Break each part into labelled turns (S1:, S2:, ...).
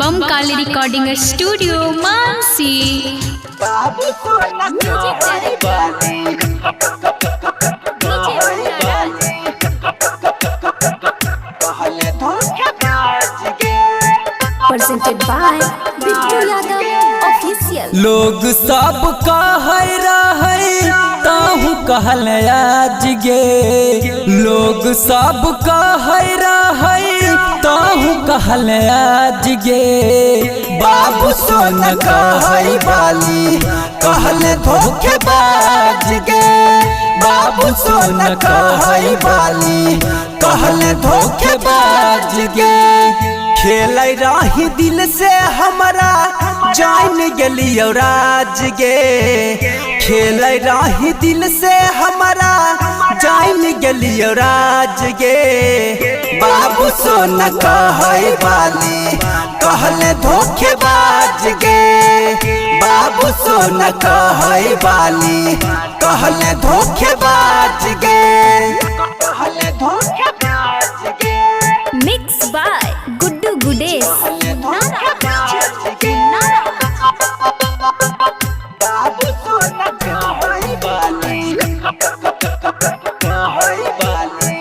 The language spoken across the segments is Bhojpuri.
S1: Bomb Kali recording studio Mansi.
S2: Presented by Bittu Yadav official.
S3: लोग सब कहै रहै ताहू कहल आज गे। लोग सब कहै रहै ताहू कहल आज गे। बाबू सोन कहै बाली कहल धोखेबाज गे। बाबू सोन कहै बाली कहल धोखेबाज गे। खेल रही दिल से हमारा जान गेलियो राज गे। खेल रही दिल से हमारा जान गेलियो राज गे। बाबू सोन कहै बाली कहल धोखेबाज गे। बाबू सोन कहै बाली कहल धोखेबाज गे। कहल धोखेबाज गे।
S2: Mix by Guddu Gudesh.
S3: बाबू सोन कहै बाली कहै बाली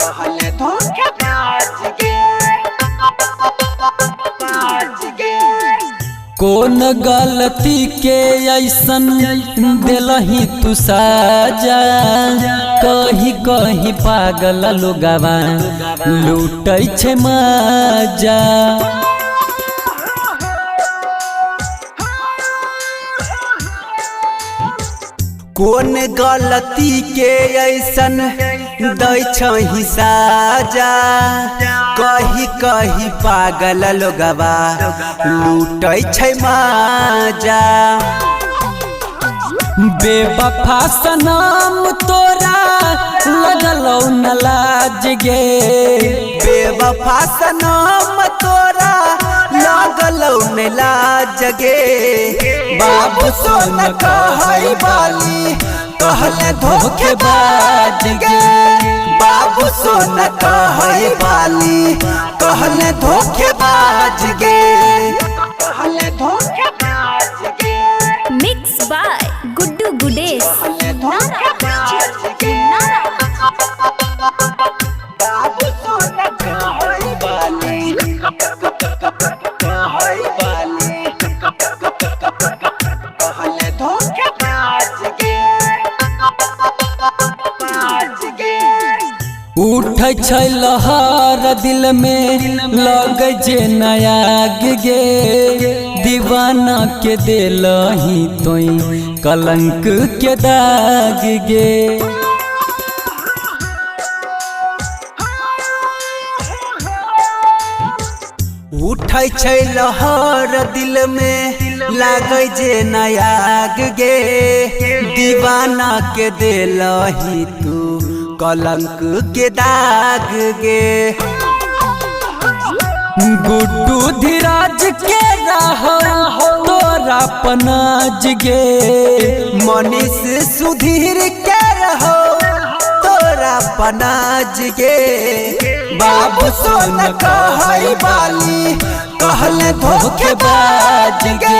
S3: कहल धोखेबाज गे। कौन गलती के ऐसन दिलही तू साजा। कहीं कहीं पागल लोगवा लूटै छे मजा। कौन गलती के ऐसन दै छही साजा। कहीं कहीं पागल लोगवा लूटै छै मजा। बेवफा सनम तोरा लगलौ न लाज गे। बेवफा सनम तोरा लगलौ न लाज गे। बाबू सोन कहै बाली कहल धोखेबाज गे। बाबू सोन कहै बाली कहल धोखेबाज गे। कहल धोखेबाज गे।
S2: Mix by Guddu Gudesh.
S3: बाबू सोन कहै बाली कहै बाली कहल धोखेबाज गे। उठै छै लहर दिल में लग जे नयाग गे। दीवाना के दिलही तोई कलंक के दाग गे। उठै छै लहर दिल में लागै जे नयाग गे। दीवाना के दिलही तू कलंक के दाग गे। गुड्डू धीराज के रहो तोरा पनाज गे। मनीष सुधीर के रहो तोरा पनाज गे। बाबू सोन कहै बाली कहल धोखेबाज गे।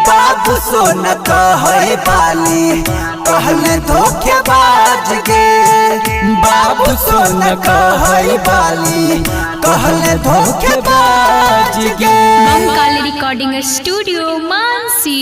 S3: बाबू सोन कहै बाली कहल धोखेबाज गे। बाबू सोन कहै बाली कहल धोखेबाज गे।
S1: बम काली रिकॉर्डिंग स्टूडियो मानसी।